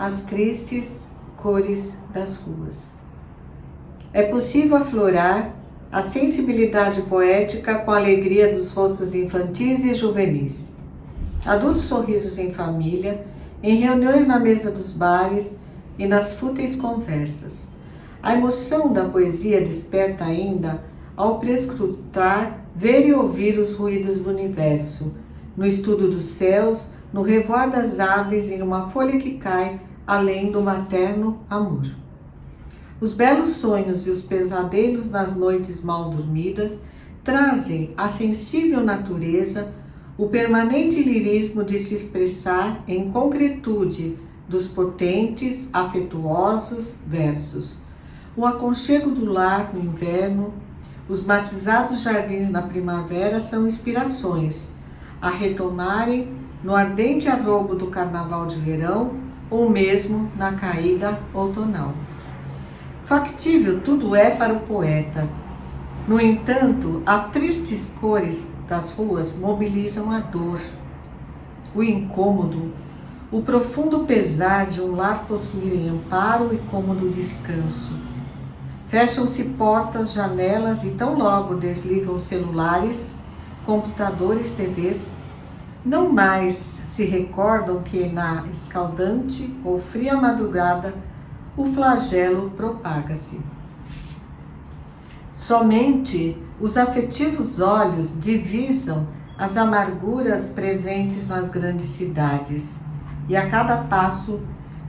as tristes cores das ruas. É possível aflorar a sensibilidade poética com a alegria dos rostos infantis e juvenis. Adultos sorrisos em família, em reuniões na mesa dos bares e nas fúteis conversas. A emoção da poesia desperta ainda ao prescrutar, ver e ouvir os ruídos do universo, no estudo dos céus, no revoar das aves em uma folha que cai além do materno amor. Os belos sonhos e os pesadelos nas noites mal dormidas trazem à sensível natureza o permanente lirismo de se expressar em concretude dos potentes, afetuosos versos. O aconchego do lar no inverno, os matizados jardins na primavera são inspirações a retomarem no ardente arrobo do carnaval de verão ou mesmo na caída outonal. Factível tudo é para o poeta. No entanto, as tristes cores das ruas mobilizam a dor, o incômodo, o profundo pesar de um lar possuírem amparo e cômodo descanso. Fecham-se portas, janelas e tão logo desligam celulares, computadores, TVs, não mais se recordam que na escaldante ou fria madrugada o flagelo propaga-se. Somente os afetivos olhos divisam as amarguras presentes nas grandes cidades e a cada passo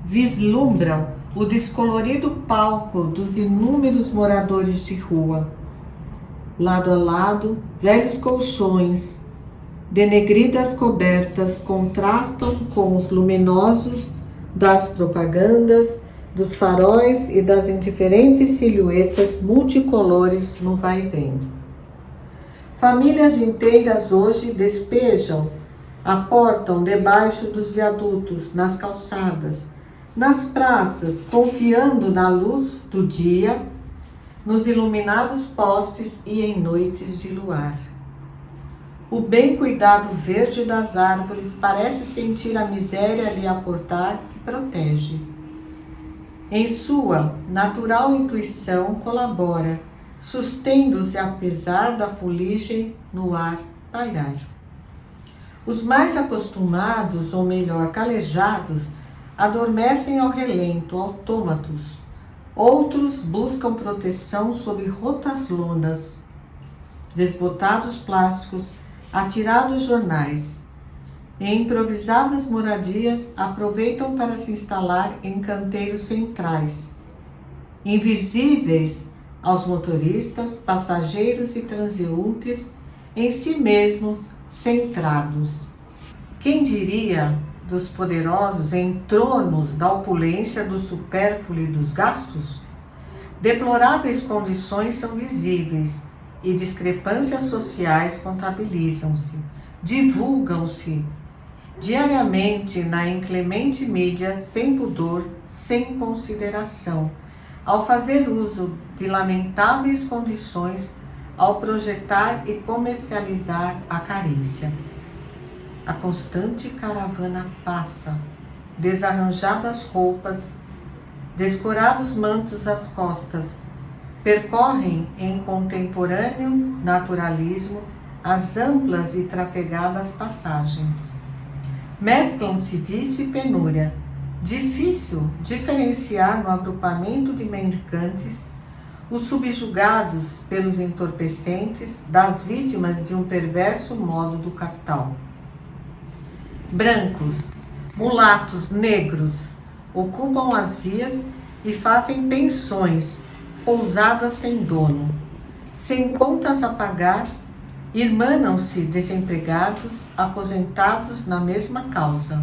vislumbram o descolorido palco dos inúmeros moradores de rua. Lado a lado, velhos colchões, denegridas cobertas contrastam com os luminosos das propagandas, dos faróis e das indiferentes silhuetas multicolores no vai-vem. Famílias inteiras hoje despejam, aportam debaixo dos viadutos, nas calçadas, nas praças, confiando na luz do dia, nos iluminados postes e em noites de luar. O bem cuidado verde das árvores parece sentir a miséria lhe aportar e protege. Em sua natural intuição colabora, sustendo-se apesar da fuligem no ar pairar. Os mais acostumados, ou melhor, calejados, adormecem ao relento, autômatos. Outros buscam proteção sob rotas lonas, desbotados plásticos, atirados jornais. Em improvisadas moradias, aproveitam para se instalar em canteiros centrais, invisíveis aos motoristas, passageiros e transeuntes, em si mesmos centrados. Quem diria dos poderosos em tronos da opulência, do supérfluo e dos gastos? Deploráveis condições são visíveis e discrepâncias sociais contabilizam-se, divulgam-se diariamente na inclemente mídia, sem pudor, sem consideração, ao fazer uso de lamentáveis condições, ao projetar e comercializar a carência. A constante caravana passa, desarranjadas roupas, descorados mantos às costas, percorrem em contemporâneo naturalismo as amplas e trafegadas passagens. Mesclam-se vício e penúria. Difícil diferenciar no agrupamento de mendicantes os subjugados pelos entorpecentes das vítimas de um perverso modo do capital. Brancos, mulatos, negros ocupam as vias e fazem pensões, pousadas sem dono, sem contas a pagar. Irmanam-se desempregados, aposentados na mesma causa.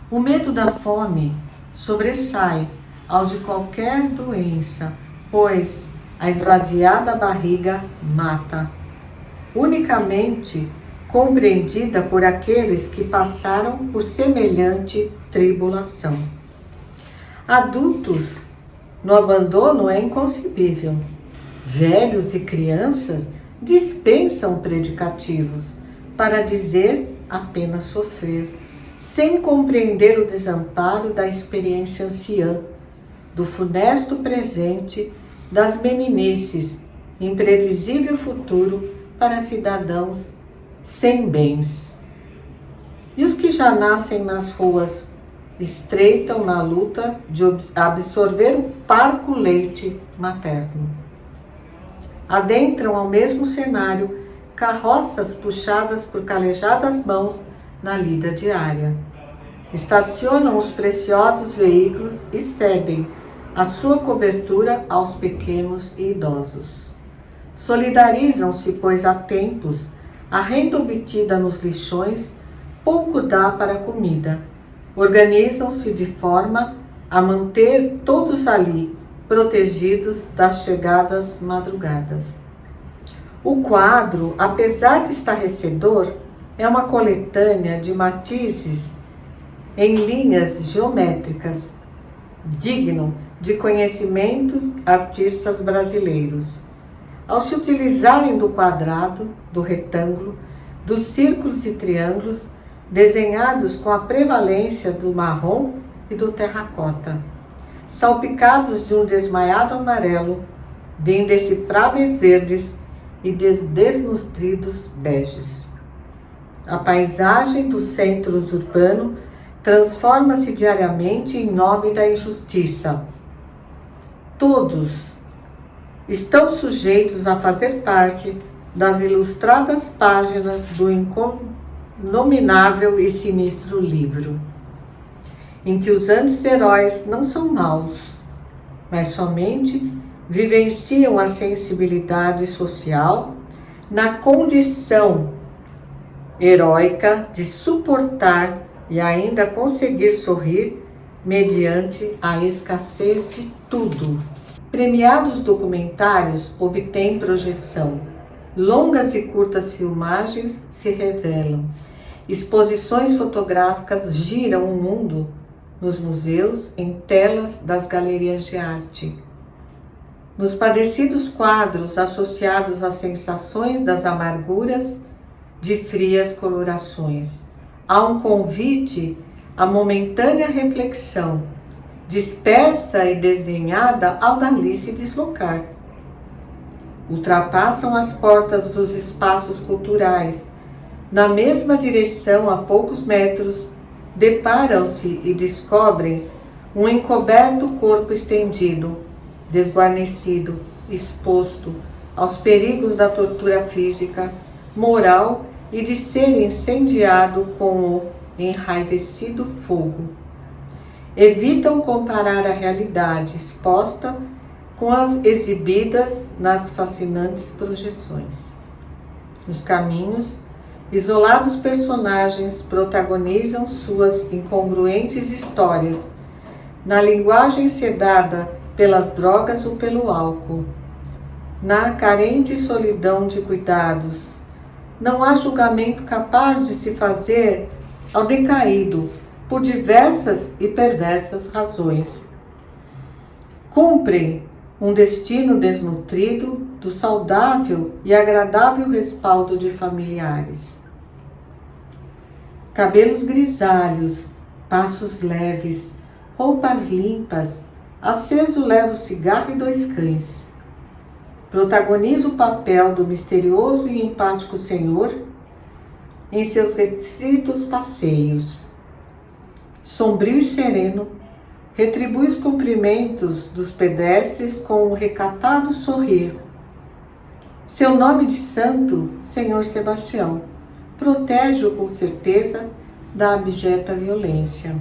O medo da fome sobressai ao de qualquer doença, pois a esvaziada barriga mata, unicamente compreendida por aqueles que passaram por semelhante tribulação. Adultos no abandono é inconcebível. Velhos e crianças dispensam predicativos para dizer apenas sofrer. sem compreender o desamparo da experiência anciã, do funesto presente, das meninices, imprevisível futuro para cidadãos sem bens. E os que já nascem nas ruas estreitam na luta de absorver o parco leite materno. Adentram ao mesmo cenário carroças puxadas por calejadas mãos na lida diária. Estacionam os preciosos veículos e cedem a sua cobertura aos pequenos e idosos. Solidarizam-se, pois há tempos a renda obtida nos lixões pouco dá para a comida. Organizam-se de forma a manter todos ali, protegidos das chegadas madrugadas. O quadro, apesar de estarrecedor, é uma coletânea de matizes em linhas geométricas, digno de conhecimentos artistas brasileiros. Ao se utilizarem do quadrado, do retângulo, dos círculos e triângulos, desenhados com a prevalência do marrom e do terracota, salpicados de um desmaiado amarelo, de indecifráveis verdes e desnutridos beges. A paisagem dos centros urbanos transforma-se diariamente em nome da injustiça. Todos estão sujeitos a fazer parte das ilustradas páginas do inominável e sinistro livro, em que os anti-heróis não são maus, mas somente vivenciam a sensibilidade social na condição heróica de suportar e ainda conseguir sorrir mediante a escassez de tudo. Premiados documentários obtêm projeção, longas e curtas filmagens se revelam, exposições fotográficas giram o mundo nos museus, em telas das galerias de arte. Nos padecidos quadros associados às sensações das amarguras de frias colorações, há um convite à momentânea reflexão, dispersa e desdenhada ao dali se deslocar. Ultrapassam as portas dos espaços culturais, na mesma direção a poucos metros, deparam-se e descobrem um encoberto corpo estendido, desguarnecido, exposto aos perigos da tortura física, moral e de ser incendiado com o enraivecido fogo. Evitam comparar a realidade exposta com as exibidas nas fascinantes projeções. Nos caminhos, isolados personagens protagonizam suas incongruentes histórias, na linguagem sedada pelas drogas ou pelo álcool, na carente solidão de cuidados. Não há julgamento capaz de se fazer ao decaído por diversas e perversas razões. Cumprem um destino desnutrido do saudável e agradável respaldo de familiares. Cabelos grisalhos, passos leves, roupas limpas, aceso leva o cigarro e 2 cães. Protagoniza o papel do misterioso e empático senhor em seus restritos passeios. Sombrio e sereno, retribui os cumprimentos dos pedestres com um recatado sorrir. Seu nome de santo, Senhor Sebastião, protege-o com certeza da abjeta violência.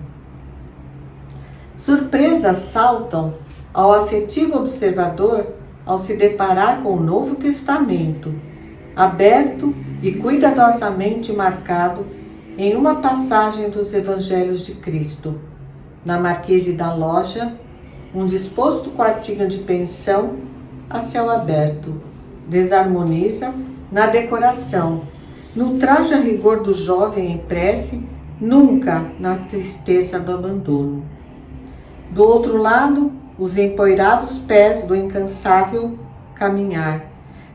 Surpresas saltam ao afetivo observador ao se deparar com o Novo Testamento, aberto e cuidadosamente marcado em uma passagem dos Evangelhos de Cristo. Na marquise da loja, um disposto quartinho de pensão a céu aberto desarmoniza na decoração, no traje a rigor do jovem em prece, nunca na tristeza do abandono. Do outro lado, os empoeirados pés do incansável caminhar,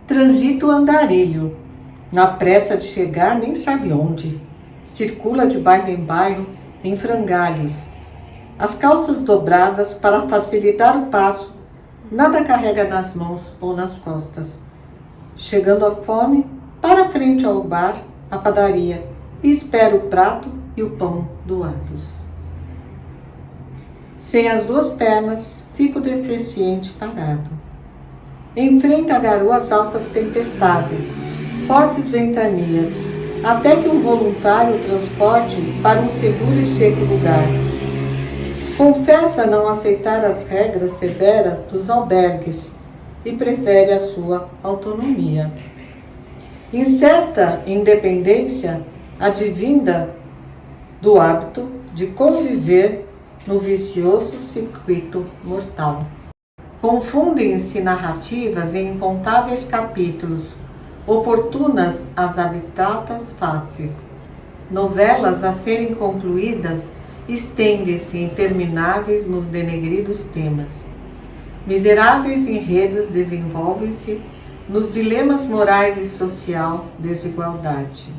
transita o andarilho, na pressa de chegar nem sabe onde, circula de bairro em bairro em frangalhos. As calças dobradas para facilitar o passo, nada carrega nas mãos ou nas costas. Chegando à fome, para frente ao bar, à padaria, e espera o prato e o pão doados. Sem as duas pernas, fica o deficiente parado. Enfrenta garoas altas tempestades, fortes ventanias, até que um voluntário o transporte para um seguro e seco lugar. Confessa não aceitar as regras severas dos albergues e prefere a sua autonomia. Incerta independência advinda do hábito de conviver no vicioso circuito mortal. Confundem-se narrativas em incontáveis capítulos, oportunas às abstratas faces. Novelas a serem concluídas estendem-se intermináveis nos denegridos temas. Miseráveis enredos desenvolvem-se nos dilemas morais e social desigualdade.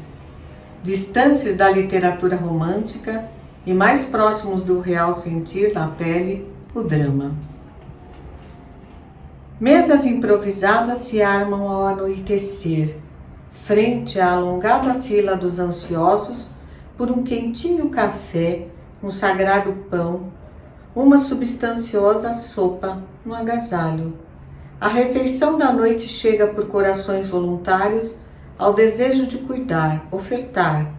Distantes da literatura romântica e mais próximos do real sentir na pele, o drama. Mesas improvisadas se armam ao anoitecer, frente à alongada fila dos ansiosos por um quentinho café, um sagrado pão, uma substanciosa sopa no agasalho. A refeição da noite chega por corações voluntários ao desejo de cuidar, ofertar.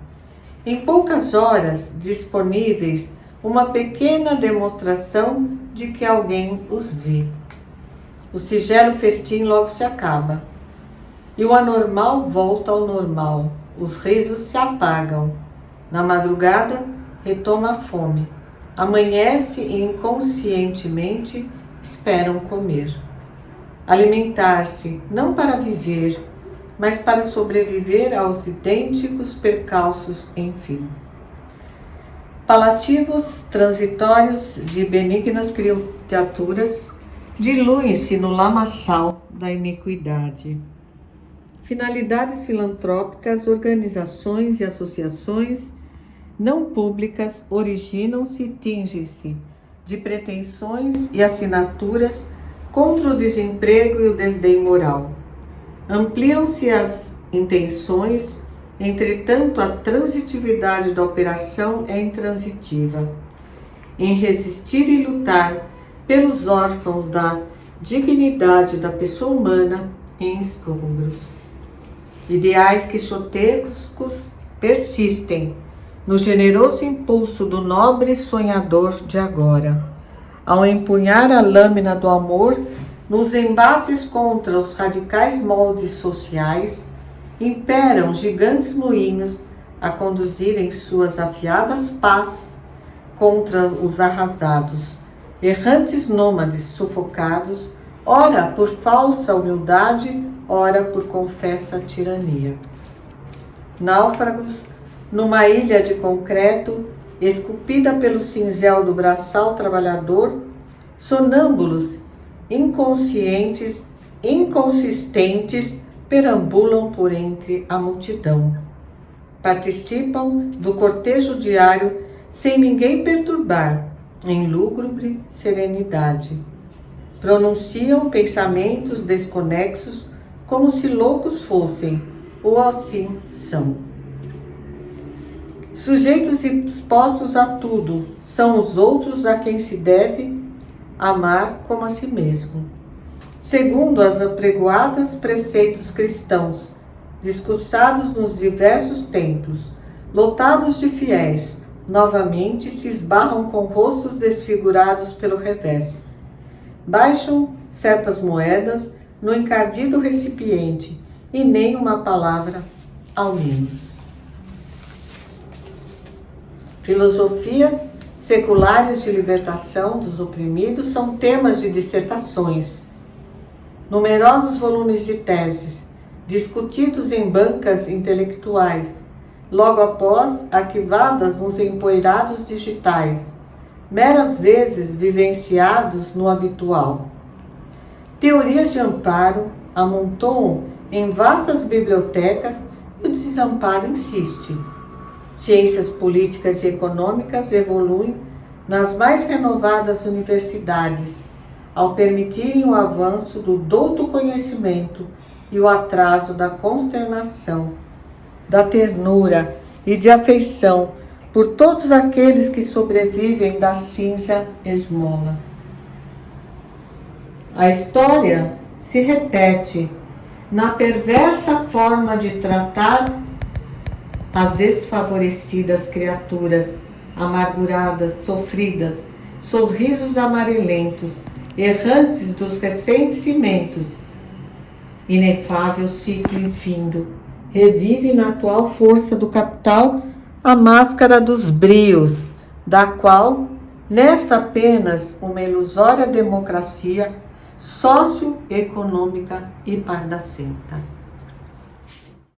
Em poucas horas disponíveis, uma pequena demonstração de que alguém os vê. O sigelo festim logo se acaba, e o anormal volta ao normal. Os risos se apagam. Na madrugada, retoma a fome. Amanhece e inconscientemente esperam comer. Alimentar-se não para viver, mas para sobreviver aos idênticos percalços, enfim. Palativos transitórios de benignas criaturas diluem-se no lamaçal da iniquidade. Finalidades filantrópicas, organizações e associações não públicas originam-se e tingem-se de pretensões e assinaturas contra o desemprego e o desdém moral. Ampliam-se as intenções, entretanto a transitividade da operação é intransitiva. Em resistir e lutar pelos órfãos da dignidade da pessoa humana em escombros. Ideais quixotescos persistem no generoso impulso do nobre sonhador de agora. Ao empunhar a lâmina do amor nos embates contra os radicais moldes sociais, imperam gigantes moinhos a conduzirem suas afiadas pás contra os arrasados, errantes nômades sufocados, ora por falsa humildade, ora por confessa tirania. Náufragos numa ilha de concreto, esculpida pelo cinzel do braçal trabalhador, sonâmbulos, inconscientes, inconsistentes, perambulam por entre a multidão. Participam do cortejo diário sem ninguém perturbar, em lúgubre serenidade. Pronunciam pensamentos desconexos como se loucos fossem, ou assim são. Sujeitos expostos a tudo, são os outros a quem se deve amar como a si mesmo. Segundo as apregoadas preceitos cristãos, discursados nos diversos templos, lotados de fiéis, novamente se esbarram com rostos desfigurados pelo revés. Baixam certas moedas no encardido recipiente e nem uma palavra ao menos. Filosofias seculares de libertação dos oprimidos são temas de dissertações. Numerosos volumes de teses, discutidos em bancas intelectuais, logo após arquivadas nos empoeirados digitais, meras vezes vivenciados no habitual. Teorias de amparo amontoam em vastas bibliotecas e o desamparo insiste. Ciências políticas e econômicas evoluem nas mais renovadas universidades, ao permitirem o avanço do douto conhecimento e o atraso da consternação, da ternura e de afeição por todos aqueles que sobrevivem da cinza esmola. A história se repete na perversa forma de tratar as desfavorecidas criaturas, amarguradas, sofridas, sorrisos amarelentos, errantes dos recentes cimentos. Inefável ciclo infindo, revive na atual força do capital a máscara dos brios, da qual, nesta apenas uma ilusória democracia socioeconômica e pardacenta.